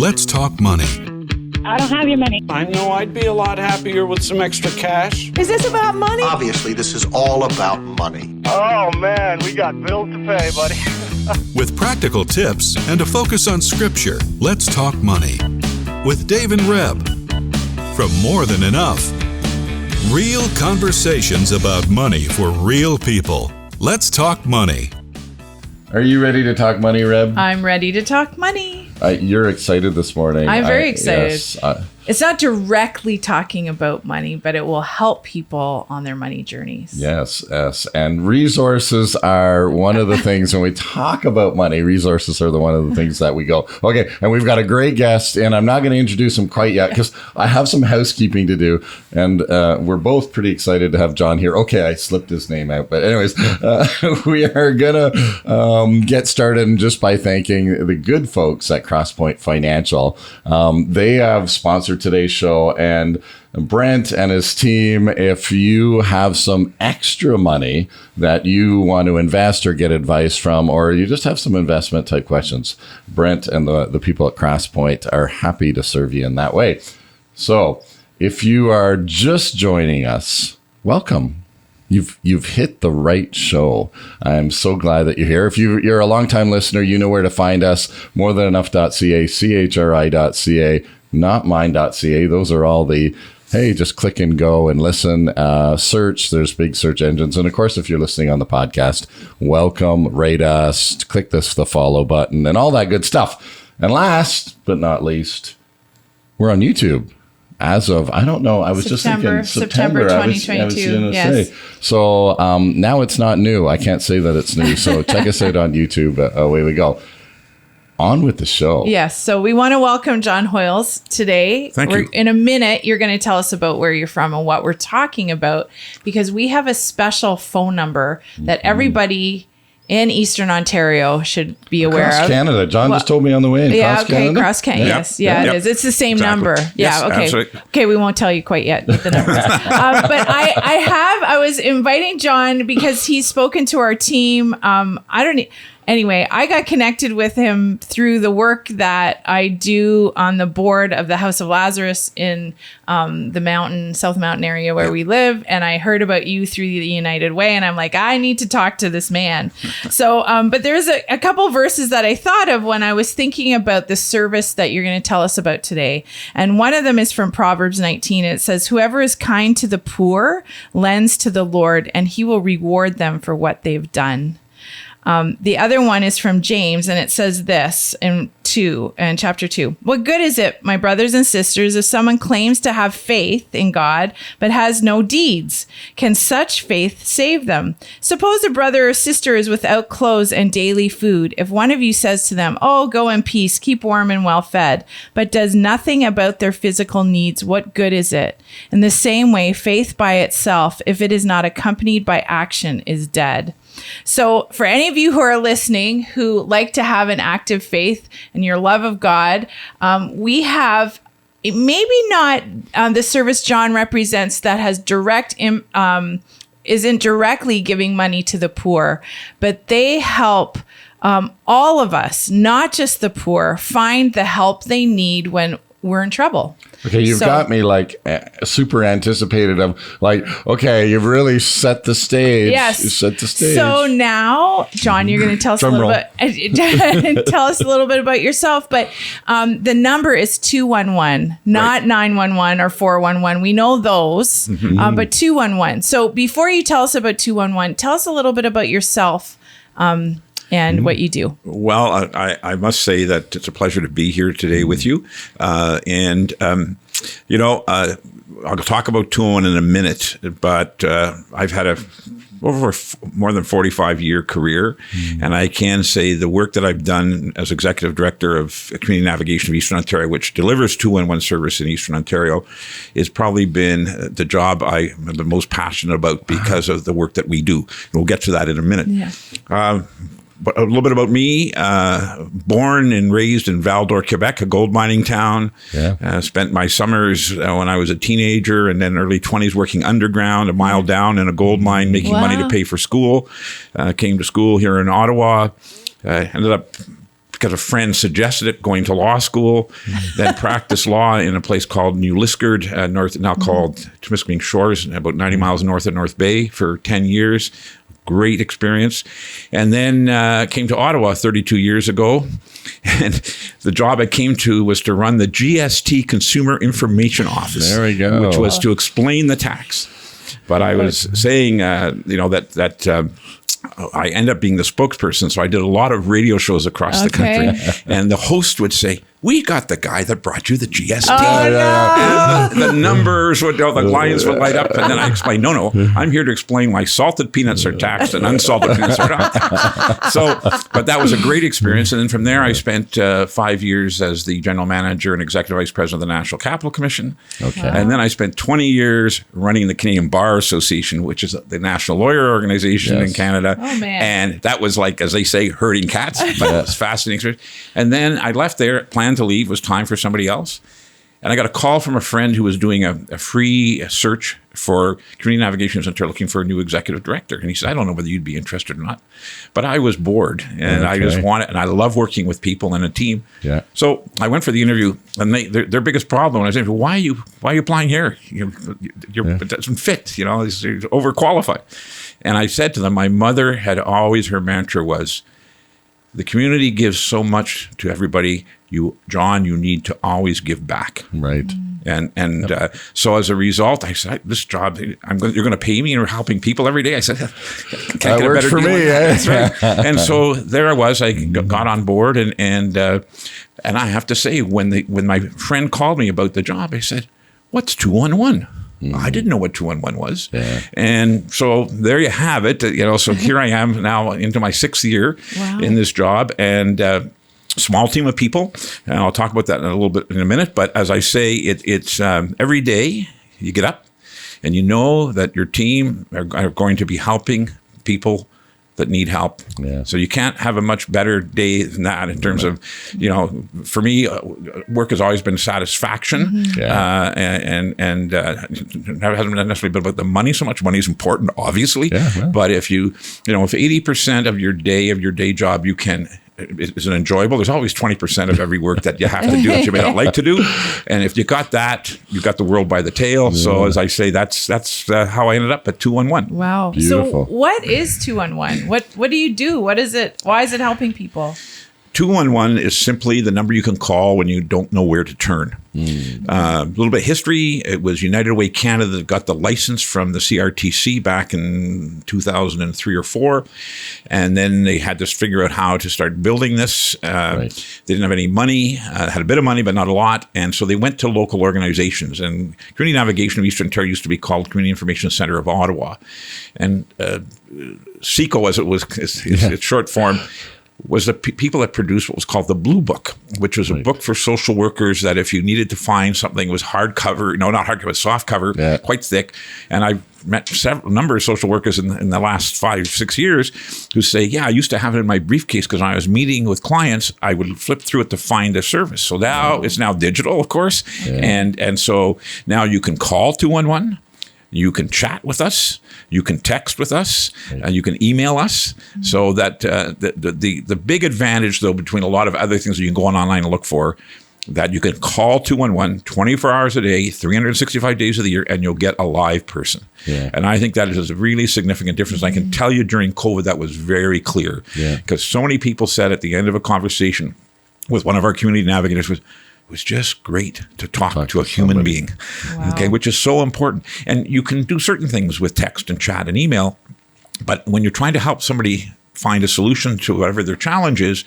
Let's talk money. I don't have your money. I know I'd be a lot happier with some extra cash. Is this about money? Obviously, this is all about money. Oh, man, we got bills to pay, buddy. With practical tips and a focus on scripture, let's talk money. With Dave and Reb. From More Than Enough. Real conversations about money for real people. Let's talk money. Are you ready to talk money, Reb? I'm ready to talk money. You're excited this morning. I'm very excited. Yes, it's not directly talking about money, but it will help people on their money journeys. Yes. And resources are one of the things when we talk about money, resources are one of the things that we go, okay, and we've got a great guest, and I'm not going to introduce him quite yet because I have some housekeeping to do, and we're both pretty excited to have John here. Okay, I slipped his name out, but anyways, we are going to get started just by thanking the good folks at CrossPoint Financial. They have sponsored today's show, and Brent and his team, if you have some extra money that you want to invest or get advice from, or you just have some investment type questions, Brent and the people at CrossPoint are happy to serve you in that way. So if you are just joining us, welcome. You've hit the right show. I'm so glad that you're here. If you're a longtime listener, you know where to find us. morethanenough.ca, chri.ca, notmine.ca. Those are all the, hey, just click and go and listen. Search. There's big search engines. And of course, if you're listening on the podcast, welcome, rate us, click the follow button and all that good stuff. And last but not least, we're on YouTube. As of, I don't know, I was just thinking September 2022. I was going to yes. say. So now it's not new. I can't say that it's new. So check us out on YouTube. Away we go. On with the show. Yes. So we want to welcome John Hoyles today. Thank you. In a minute, you're going to tell us about where you're from and what we're talking about, because we have a special phone number that everybody in Eastern Ontario should be aware Across of. Canada. John just told me on the way in. Yeah, Across Canada? Across Canada. Yes. Yeah, it is. It's the same number. Yes, Yeah, okay. absolutely. Okay, we won't tell you quite yet what the number is. But I was inviting John because he's spoken to our team. Anyway, I got connected with him through the work that I do on the board of the House of Lazarus in the South Mountain area where we live. And I heard about you through the United Way. And I'm like, I need to talk to this man. So, but there's a couple verses that I thought of when I was thinking about the service that you're going to tell us about today. And one of them is from Proverbs 19. It says, whoever is kind to the poor lends to the Lord, and he will reward them for what they've done. The other one is from James, and it says this in chapter 2. What good is it, my brothers and sisters, if someone claims to have faith in God but has no deeds? Can such faith save them? Suppose a brother or sister is without clothes and daily food. If one of you says to them, oh, go in peace, keep warm and well fed, but does nothing about their physical needs, what good is it? In the same way, faith by itself, if it is not accompanied by action, is dead. So for any of you who are listening who like to have an active faith and your love of God, we have maybe not the service John represents that has isn't directly giving money to the poor, but they help all of us, not just the poor, find the help they need when we're in trouble. Okay, you've got me like super anticipated of like, okay, you've really set the stage. Yes. You set the stage. So now, John, you're going to tell us tell us a little bit about yourself. But the number is 211, not 911 or 411. We know those, but 211. So before you tell us about 211, tell us a little bit about yourself. And what you do. Well, I must say that it's a pleasure to be here today with you. I'll talk about 201 in a minute, but I've had over more than 45-year career, and I can say the work that I've done as executive director of Community Navigation of Eastern Ontario, which delivers 211 service in Eastern Ontario, has probably been the job I'm the most passionate about because of the work that we do. And we'll get to that in a minute. Yeah. But a little bit about me, born and raised in Val-d'Or, Quebec, a gold mining town. Yeah. Spent my summers when I was a teenager and then early 20s working underground, a mile down in a gold mine, making money to pay for school. Came to school here in Ottawa. Ended up because a friend suggested it, going to law school, then practiced law in a place called New Liskeard, now called Temiskaming Shores, about 90 miles north of North Bay for 10 years. Great experience. And then came to Ottawa 32 years ago. And the job I came to was to run the GST Consumer Information Office. There we go. Which was to explain the tax. But I was saying, that I end up being the spokesperson. So I did a lot of radio shows across the country. And the host would say, "We got the guy that brought you the GST." And the numbers would, the lines would light up. And then I explained, no, I'm here to explain why salted peanuts are taxed and unsalted peanuts are not. But that was a great experience. And then from there, I spent 5 years as the general manager and executive vice president of the National Capital Commission. Okay. Wow. And then I spent 20 years running the Canadian Bar Association, which is the national lawyer organization in Canada. Oh, man. And that was like, as they say, herding cats. But it was fascinating experience. And then I left there, planned to leave, was time for somebody else. And I got a call from a friend who was doing a free search for Community Navigation Center looking for a new executive director. And he said, "I don't know whether you'd be interested or not." But I was bored and I just wanted, and I love working with people and a team. Yeah. So I went for the interview, and their biggest problem, when I said, why are you applying here? It doesn't fit, you're overqualified. And I said to them, my mother had always, her mantra was, the community gives so much to everybody. John, you need to always give back. Right. And so as a result, I said, this job, you're going to pay me and you're helping people every day. I said, can't get a better deal. That's right. And so there I was. I got on board, and I have to say, when my friend called me about the job, I said, "What's 211?" I didn't know what 211 was. Yeah. And so there you have it. So here I am now into my 6th year in this job, and small team of people. And I'll talk about that in a little bit in a minute. But as I say, it's every day you get up and you know that your team are going to be helping people that need help. Yeah. So you can't have a much better day than that in terms of, for me, work has always been satisfaction. And it hasn't necessarily been about the money so much. Money is important, obviously. But if if 80% of your day job isn't enjoyable, there's always 20% of every work that you have to do that you may not like to do. And if you got that, you got the world by the tail. Yeah. So as I say, that's how I ended up at 211. Wow. Beautiful. So what is 211? What do you do? What is it? Why is it helping people? 211 is simply the number you can call when you don't know where to turn. A little bit of history. It was United Way Canada that got the license from the CRTC back in 2003 or 4. And then they had to figure out how to start building this. They didn't have any money, had a bit of money, but not a lot. And so they went to local organizations. And Community Navigation of Eastern Ontario used to be called Community Information Centre of Ottawa. And CICO, as it was, its short form, was the people that produced what was called the Blue Book, which was a book for social workers that if you needed to find something, was hardcover, not hardcover, softcover, quite thick. And I've met a number of social workers in the last 5-6 years who say, I used to have it in my briefcase because when I was meeting with clients, I would flip through it to find a service. So now it's now digital, of course. And so now you can call 211. You can chat with us, you can text with us, and you can email us. So that the big advantage, though, between a lot of other things that you can go online and look for, that you can call 211 24 hours a day, 365 days of the year, and you'll get a live person. And I think that is a really significant difference. I can tell you during COVID that was very clear, because so many people said at the end of a conversation with one of our community navigators it was just great to talk to a human being, which is so important. And you can do certain things with text and chat and email, but when you're trying to help somebody find a solution to whatever their challenge is,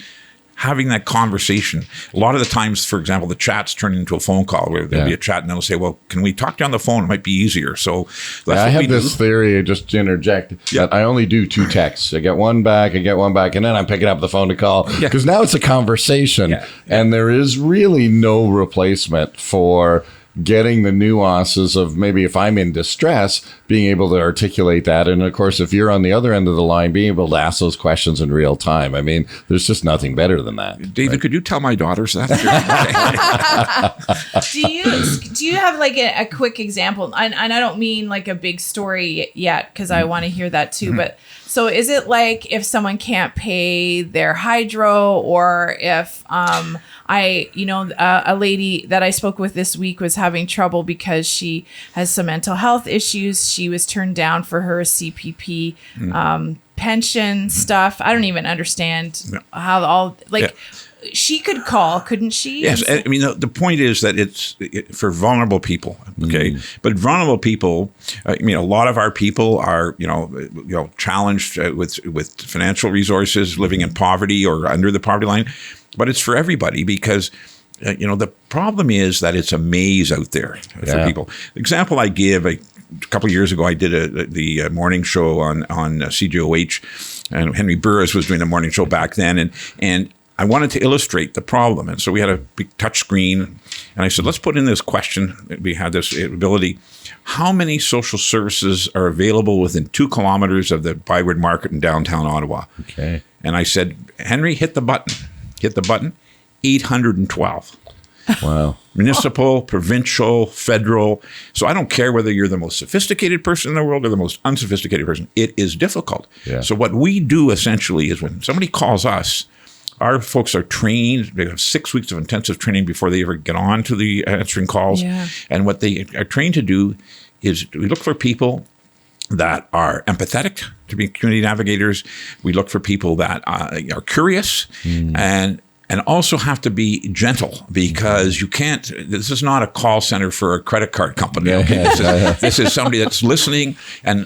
having that conversation. A lot of the times, for example, the chats turn into a phone call where there'll be a chat and they'll say, well, can we talk to you on the phone? It might be easier. So I have this theory, just to interject, that I only do 2 texts. I get one back, and then I'm picking up the phone to call. Because now it's a conversation. And there is really no replacement for getting the nuances of maybe if I'm in distress, being able to articulate that. And of course, if you're on the other end of the line, being able to ask those questions in real time. I mean, there's just nothing better than that. David, right? Could you tell my daughters that? Do you have like a quick example? And I don't mean like a big story yet, because I want to hear that too. But so is it like if someone can't pay their hydro, or if a lady that I spoke with this week was having trouble because she has some mental health issues. She was turned down for her CPP pension stuff. I don't even understand how all she could call, couldn't she? Yes, I mean the point is that it's for vulnerable people. Okay, but vulnerable people. I mean, a lot of our people are challenged with financial resources, living in poverty or under the poverty line. But it's for everybody because. The problem is that it's a maze out there for people. The example I give, a couple of years ago, I did the morning show on CGOH, and Henry Burris was doing the morning show back then, and I wanted to illustrate the problem. And so we had a big touch screen, and I said, let's put in this question. We had this ability. How many social services are available within 2 kilometers of the Byward Market in downtown Ottawa? Okay. And I said, Henry, hit the button. 812. Wow. Municipal, provincial, federal. So I don't care whether you're the most sophisticated person in the world or the most unsophisticated person. It is difficult. Yeah. So what we do essentially is when somebody calls us, our folks are trained. They have 6 weeks of intensive training before they ever get on to the answering calls. Yeah. And what they are trained to do is we look for people that are empathetic to be community navigators. We look for people that are curious and also have to be gentle, because you can't. This is not a call center for a credit card company. Okay? This is somebody that's listening, and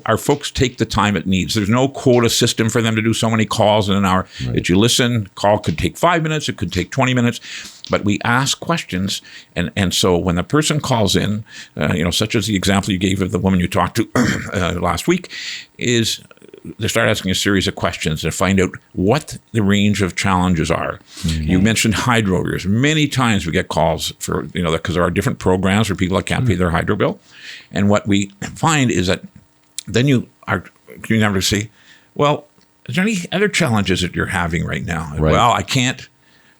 our folks take the time it needs. There's no quota system for them to do so many calls in an hour. Right. That you listen, call could take 5 minutes, it could take 20 minutes. But we ask questions, and so when the person calls in, such as the example you gave of the woman you talked to last week, is they start asking a series of questions to find out what the range of challenges are. Mm-hmm. You mentioned hydro arrears. Many times we get calls for, because there are different programs for people that can't pay their hydro bill. And what we find is that then you never say, well, is there any other challenges that you're having right now? Right. Well, I can't.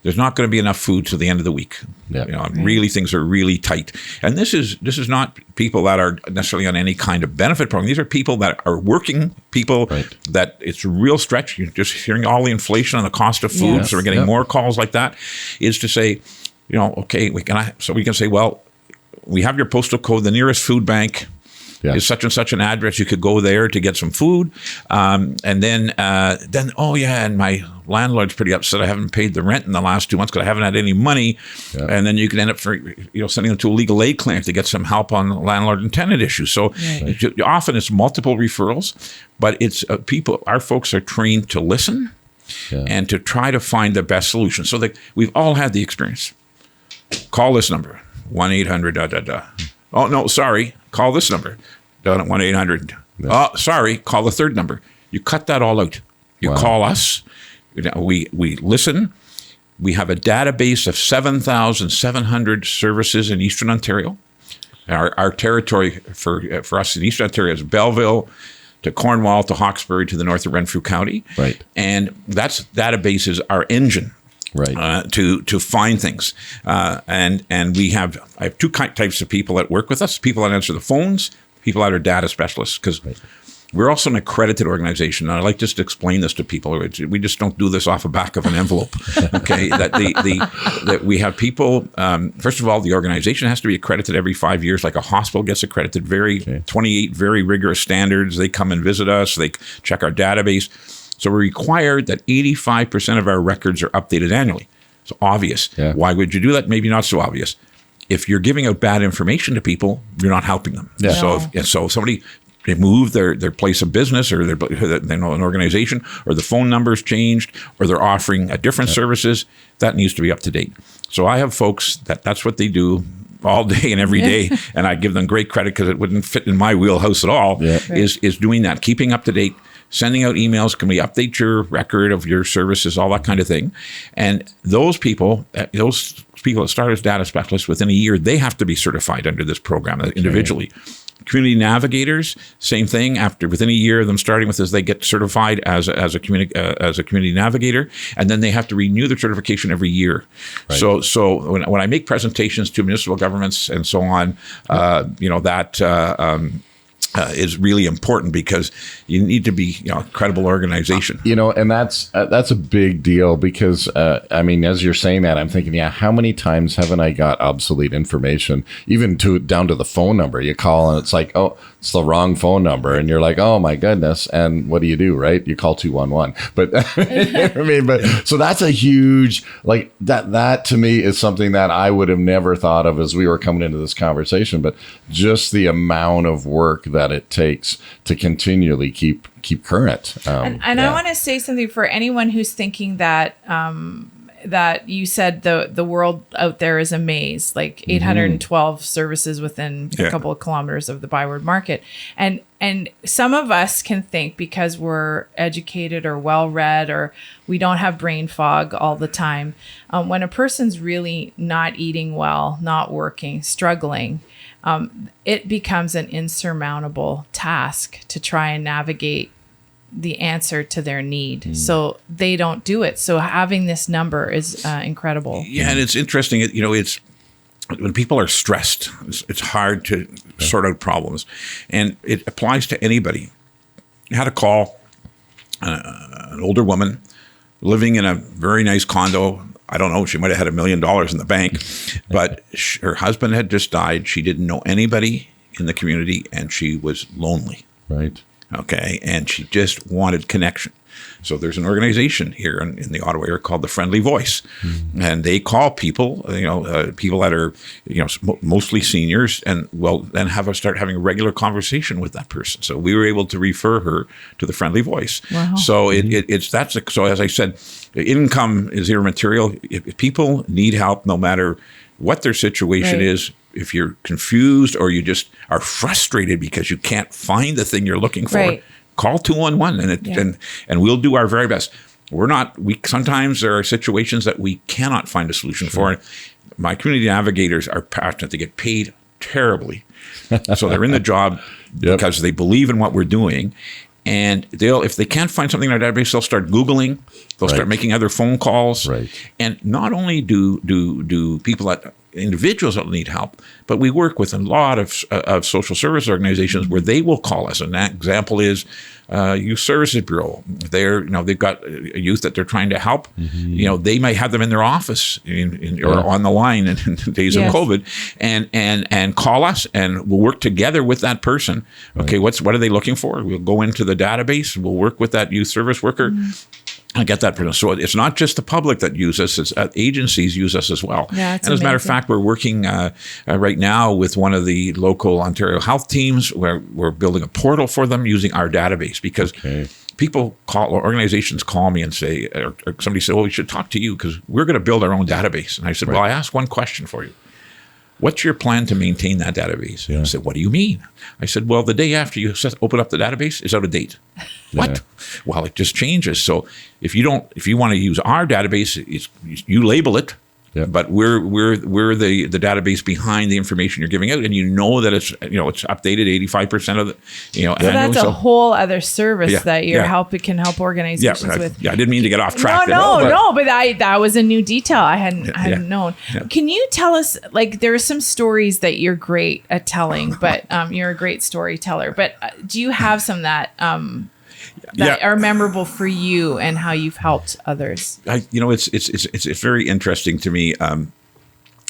There's not going to be enough food till the end of the week. Yeah. Really, things are really tight. And this is not people that are necessarily on any kind of benefit program. These are people that are working people that it's a real stretch. You're just hearing all the inflation on the cost of food. Yes. So we're getting more calls like that. Is to say, okay, we can say, well, we have your postal code. The nearest food bank is such and such an address. You could go there to get some food. And then, and my landlord's pretty upset. I haven't paid the rent in the last 2 months because I haven't had any money. Yeah. And then you can end up sending them to a legal aid clinic to get some help on landlord and tenant issues. So often it's multiple referrals, but it's people. Our folks are trained to listen and to try to find the best solution. So that we've all had the experience. Call this number, 1-800 . Oh, no, sorry. Call this number, down at 1-800. Oh, sorry. Call the third number. You cut that all out. You call us. We listen. We have a database of 7,700 services in Eastern Ontario. Our territory for us in Eastern Ontario is Belleville to Cornwall to Hawkesbury to the north of Renfrew County. Right. And that database is our engine. Right. To find things. And I have 2 types of people that work with us, people that answer the phones, people that are data specialists, because we're also an accredited organization. And I like just to explain this to people. We just don't do this off the back of an envelope. Okay. That we have people, first of all, the organization has to be accredited every 5 years, like a hospital gets accredited, 28 very rigorous standards. They come and visit us. They check our database. So we're required that 85% of our records are updated annually. It's obvious. Yeah. Why would you do that? Maybe not so obvious. If you're giving out bad information to people, you're not helping them. Yeah. So if somebody, they move their place of business or an organization, or the phone number's changed, or they're offering a different services, that needs to be up to date. So I have folks that's what they do all day and every day, and I give them great credit because it wouldn't fit in my wheelhouse at all, is doing that, keeping up to date, sending out emails, can we update your record of your services, all that kind of thing. And those people that start as data specialists, within a year, they have to be certified under this program individually Community navigators, same thing. Within a year of them starting with this, they get certified as a community navigator, and then they have to renew their certification every year. Right. So when I make presentations to municipal governments and so on, that is really important, because you need to be a credible organization. And that's a big deal, because as you're saying that, I'm thinking, how many times haven't I got obsolete information, even down to the phone number? You call and it's like, oh, it's the wrong phone number, and you're like, oh my goodness. And what do? Right? You call 211. But so that's a huge, like that to me is something that I would have never thought of as we were coming into this conversation. But just the amount of work that it takes to continually keep current. I want to say something for anyone who's thinking that that you said the world out there is a maze, like 812 services within a couple of kilometers of the Byward Market. And some of us can think, because we're educated or well-read, or we don't have brain fog all the time, when a person's really not eating well, not working, struggling, it becomes an insurmountable task to try and navigate the answer to their need. So they don't do it. So having this number is incredible. Yeah, and it's interesting. It's when people are stressed, it's hard to sort out problems, and it applies to anybody. I had a call, an older woman living in a very nice condo. I don't know, she might have had $1 million in the bank, but her husband had just died. She didn't know anybody in the community, and she was lonely. Right. Okay. And she just wanted connection. So there's an organization here in the Ottawa area called the Friendly Voice, and they call people, people that are, mostly seniors, and then start having a regular conversation with that person. So we were able to refer her to the Friendly Voice. Wow. So so as I said, income is immaterial. If people need help, no matter what their situation is, if you're confused or you just are frustrated because you can't find the thing you're looking for, call 211 and we'll do our very best. Sometimes there are situations that we cannot find a solution for. My community navigators are passionate. They get paid terribly. So they're in the job because they believe in what we're doing. And if they can't find something in our database, they'll start Googling. They'll start making other phone calls. Right. And not only do individuals that need help, but we work with a lot of social service organizations where they will call us. And that example is Youth Services Bureau. They've got a youth that they're trying to help. They might have them in their office or on the line in days of COVID, and call us, and we'll work together with that person. Okay, what are they looking for? We'll go into the database. We'll work with that youth service worker. I get that. So it's not just the public that use us, it's agencies use us as well. Yeah, and as a matter of fact, we're working right now with one of the local Ontario health teams where we're building a portal for them using our database, because organizations call me and say, or somebody said, well, we should talk to you because we're going to build our own database. And I said, well, I asked one question for you. What's your plan to maintain that database? I said, what do you mean? I said, well, the day after you open up the database, it's out of date. What? Well, it just changes. So if you want to use our database, you label it, but we're the database behind the information you're giving out, and that it's updated 85% of the So that's a whole other service that can help organizations with. Yeah, I didn't mean to get off track. No, but that was a new detail I hadn't known. Yeah. Can you tell us, like, there are some stories that you're great at telling, but you're a great storyteller. But do you have some that are memorable for you and how you've helped others? It's very interesting to me.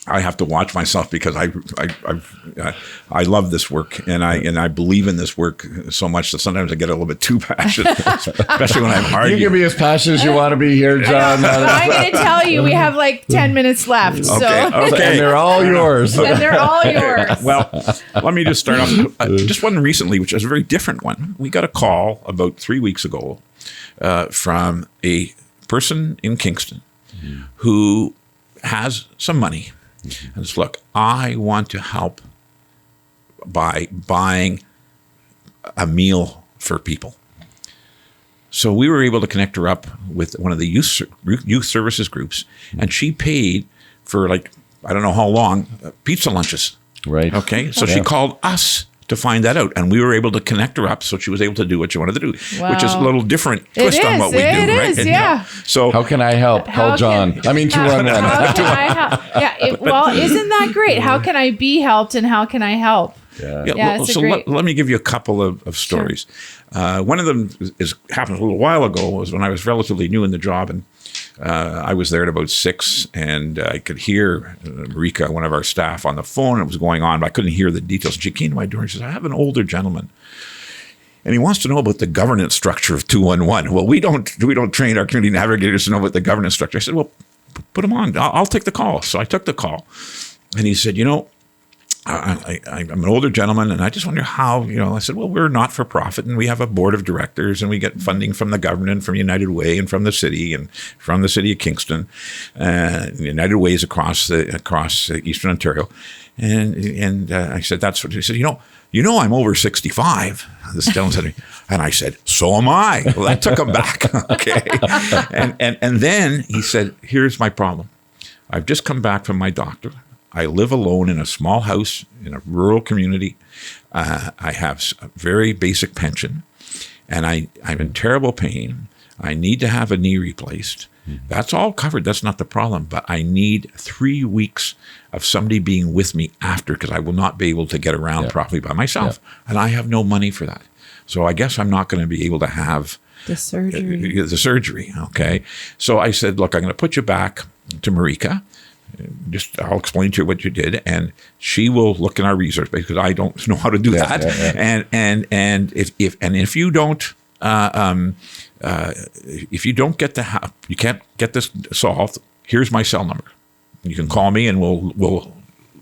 I have to watch myself because I love this work, and I believe in this work so much that sometimes I get a little bit too passionate, especially when I'm arguing. You can be as passionate as you want to be here, John. I'm going to tell you, we have like 10 minutes left. Okay. And they're all yours. And they're all yours. Well, let me just start off. Just one recently, which is a very different one. We got a call about 3 weeks ago from a person in Kingston who has some money. And says, look, I want to help by buying a meal for people. So we were able to connect her up with one of the youth services groups, and she paid for, like, I don't know how long, pizza lunches. Right. Okay. So she called us to find that out. And we were able to connect her up so she was able to do what she wanted to do, Wow. which is a little different twist on what we do, It right? is, And, yeah. so How can I help? Call John. I mean, 211. How can I help? Yeah. Well, isn't that great? How can I be helped and how can I help? Yeah, it's a so great- let me give you a couple of stories. One of them happened a little while ago. Was when I was relatively new in the job, and I was there at about 6, and I could hear Marika, one of our staff, on the phone. It was going on, but I couldn't hear the details. And she came to my door and she says, "I have an older gentleman, and he wants to know about the governance structure of 211." Well, we don't train our community navigators to know about the governance structure. I said, "Well, put him on. I'll take the call." So I took the call, and he said, I'm an older gentleman, and I just wonder how, I said, well, we're not for profit, and we have a board of directors, and we get funding from the government, from United Way, and from the city, of Kingston, United Way is across Eastern Ontario. And I said, that's what he said, I'm over 65. This gentleman said to me, and I said, so am I. Well, that took him back. Okay. And then he said, here's my problem. I've just come back from my doctor. I live alone in a small house in a rural community. I have a very basic pension, and I'm in terrible pain. I need to have a knee replaced. That's all covered. That's not the problem. But I need 3 weeks of somebody being with me after, because I will not be able to get around properly by myself. And I have no money for that. So I guess I'm not going to be able to have The surgery. Okay. So I said, look, I'm going to put you back to Marika. I'll explain to you what you did, and she will look in our resource base, because I don't know how to do that. And if you don't get you can't get this solved, here's my cell number. You can call me, and we'll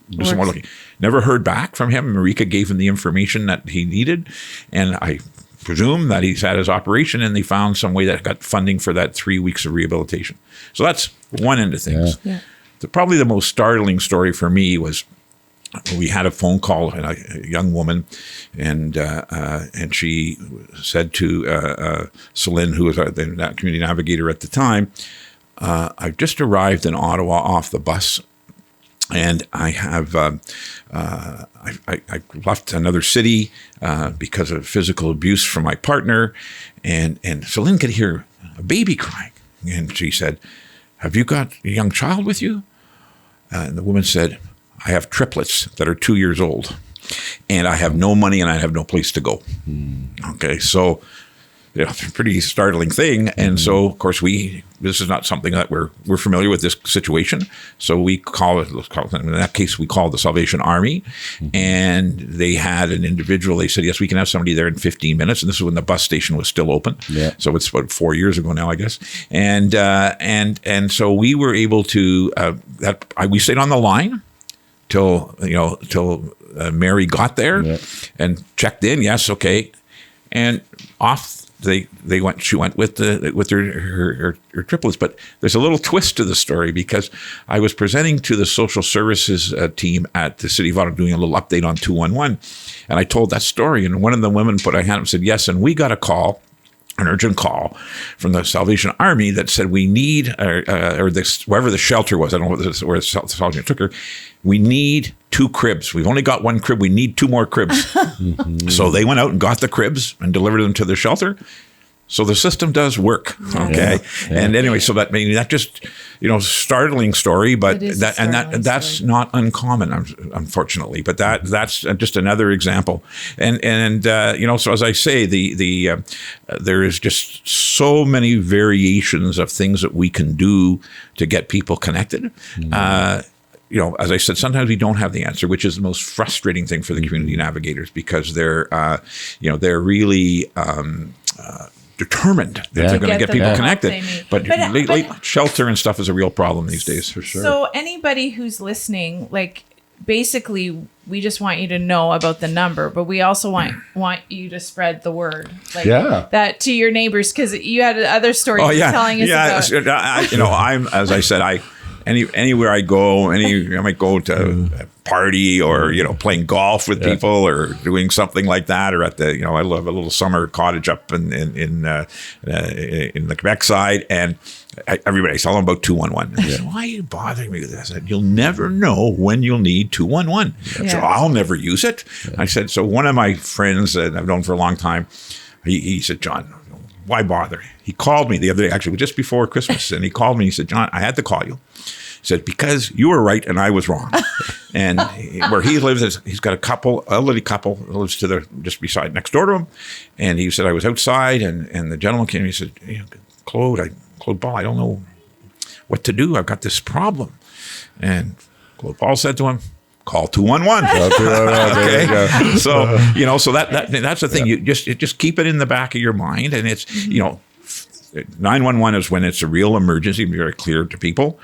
do some more looking. Never heard back from him. Marika gave him the information that he needed, and I presume that he's had his operation, and they found some way that got funding for that 3 weeks of rehabilitation. So that's one end of things. Yeah. Probably the most startling story for me was we had a phone call, and a young woman, and she said to Celine, who was the community navigator at the time, I've just arrived in Ottawa off the bus, and I have I left another city because of physical abuse from my partner, and Celine could hear a baby crying, and she said, have you got a young child with you? And the woman said, I have triplets that are 2 years old, and I have no money, and I have no place to go. Okay, so it's a pretty startling thing. And so, of course, this is not something that we're familiar with, this situation. So in that case, we called the Salvation Army, and they had an individual. They said, yes, we can have somebody there in 15 minutes. And this is when the bus station was still open. Yeah. So it's about 4 years ago now, I guess. And so we were able to, we stayed on the line till Mary got there and checked in. Yes. Okay. And off she went with her triplets. But there's a little twist to the story, because I was presenting to the social services team at the City of Ottawa, doing a little update on 211, and I told that story, and one of the women put her hand up and said, yes, and we got a call, an urgent call from the Salvation Army that said we need, or this, wherever the shelter was, I don't know where the Salvation took her, we need 2 cribs. We've only got 1 crib. We need 2 more cribs. So they went out and got the cribs and delivered them to the shelter. So the system does work. Okay. Yeah. And anyway, so that just, startling story, but that's not uncommon, unfortunately, but that's just another example. And so as I say, there is just so many variations of things that we can do to get people connected. As I said, sometimes we don't have the answer, which is the most frustrating thing for the community navigators, because they're really determined that they're going to get people connected. But shelter and stuff is a real problem these days, for sure. So anybody who's listening, basically, we just want you to know about the number, but we also want you to spread the word, that to your neighbors, because you had other stories telling us about. I'm, as I said, anywhere I go, I might go to a party, or playing golf with people, or doing something like that, or at the I love a little summer cottage up in the Quebec side, and everybody, tell them about 211. I said, why are you bothering me with this? I said, you'll never know when you'll need 211. Yeah. So I'll never use it. Yeah. I said, so one of my friends that I've known for a long time, he said, John, why bother? He called me the other day, actually just before Christmas, and he called me. He said, John, I had to call you. He said, because you were right and I was wrong. And where he lives, he's got elderly couple that lives just beside, next door to him. And he said, I was outside and the gentleman came and he said, Claude Paul, I don't know what to do. I've got this problem. And Claude Paul said to him, call 211. Okay. So, so that's the thing. You just keep it in the back of your mind. And it's, 911 is when it's a real emergency, very clear to people.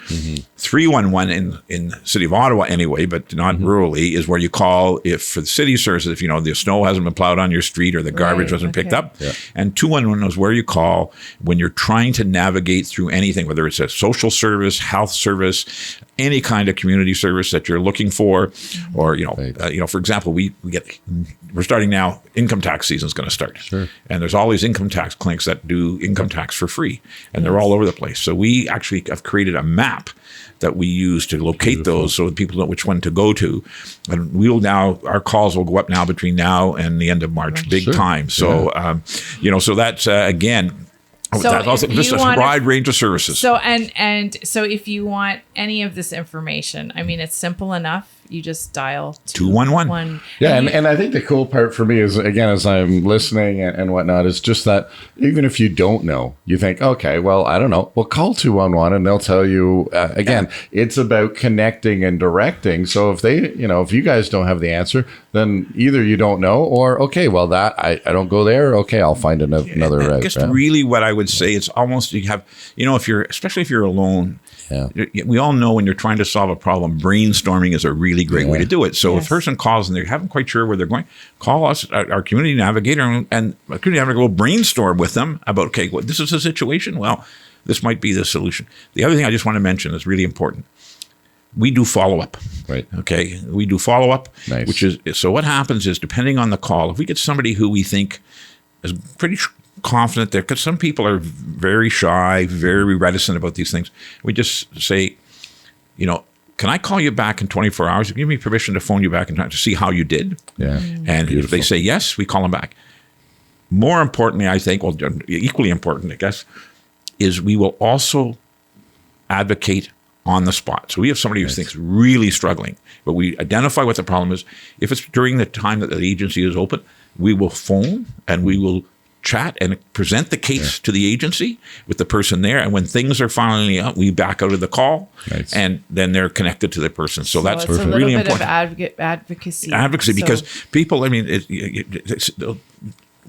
311 in the city of Ottawa anyway, but not rurally, is where you call if for the city services, if the snow hasn't been plowed on your street or the garbage wasn't picked up. Yeah. And 211 is where you call when you're trying to navigate through anything, whether it's a social service, health service, any kind of community service that you're looking for, or for example, we're starting now. Income tax season is going to start, and there's all these income tax clinics that do income tax for free, and they're all over the place. So we actually have created a map that we use to locate those, so that people know which one to go to. And our calls will go up now between now and the end of March, big time. So so that's again. So just a wide range of services. So and so if you want any of this information, I mean, it's simple enough. You just dial 211. Yeah, and I think the cool part for me is, again, as I'm listening and whatnot, is just that even if you don't know, you think, okay, well, I don't know. Well, call 211 and they'll tell you. Again, it's about connecting and directing. So if if you guys don't have the answer, then either you don't know, or okay, well, that I don't go there. Okay, I'll find another route. I guess really what I would say, it's almost you have, especially if you're alone. Yeah. We all know when you're trying to solve a problem, brainstorming is a really great way to do it. So if a person calls and they haven't quite sure where they're going, call us, our community navigator, and our community navigator will brainstorm with them about, okay, this is the situation. Well, this might be the solution. The other thing I just want to mention is really important. We do follow-up. Right. Okay. We do follow-up, which is, so what happens is, depending on the call, if we get somebody who we think is pretty confident there, because some people are very shy, very reticent about these things. We just say, can I call you back in 24 hours? Give me permission to phone you back in time to see how you did. Yeah. And if they say yes, we call them back. More importantly, I think, equally important, I guess, is we will also advocate on the spot. So we have somebody who thinks really struggling, but we identify what the problem is. If it's during the time that the agency is open, we will phone and we will chat and present the case to the agency with the person there. And when things are finally out, we back out of the call and then they're connected to the person. So that's it's really a little important. Bit of advocacy. Because people, I mean,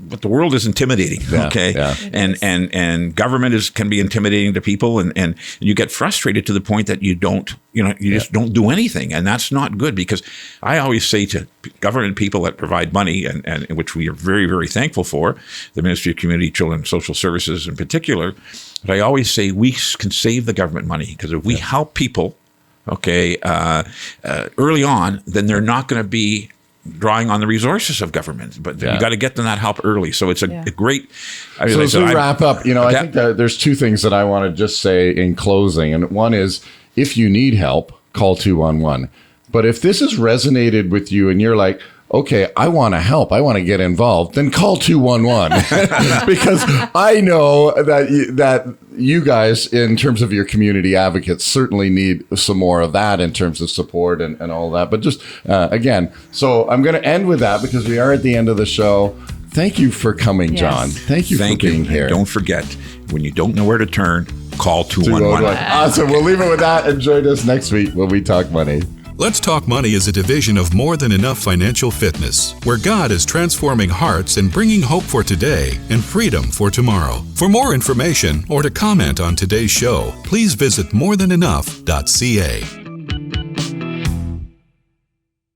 but the world is intimidating, and government can be intimidating to people, and you get frustrated to the point that you just don't do anything, and that's not good. Because I always say to government people that provide money, and which we are very, very thankful for, the Ministry of Community, Children and Social Services in particular, but I always say we can save the government money, because if we help people, early on, then they're not going to be drawing on the resources of government, but you got to get them that help early. So it's a great. So as we wrap up, I think that there's two things that I want to just say in closing, and one is, if you need help, call 211. But if this has resonated with you and you're like, okay, I want to help, I want to get involved, then call 211 because I know that you guys, in terms of your community advocates, certainly need some more of that in terms of support and all that. But just again, so I'm going to end with that because we are at the end of the show. Thank you for coming, John. Thank you for being here. And don't forget, when you don't know where to turn, call 211. Awesome. We'll leave it with that and join us next week when we talk money. Let's Talk Money is a division of More Than Enough Financial Fitness, where God is transforming hearts and bringing hope for today and freedom for tomorrow. For more information or to comment on today's show, please visit morethanenough.ca.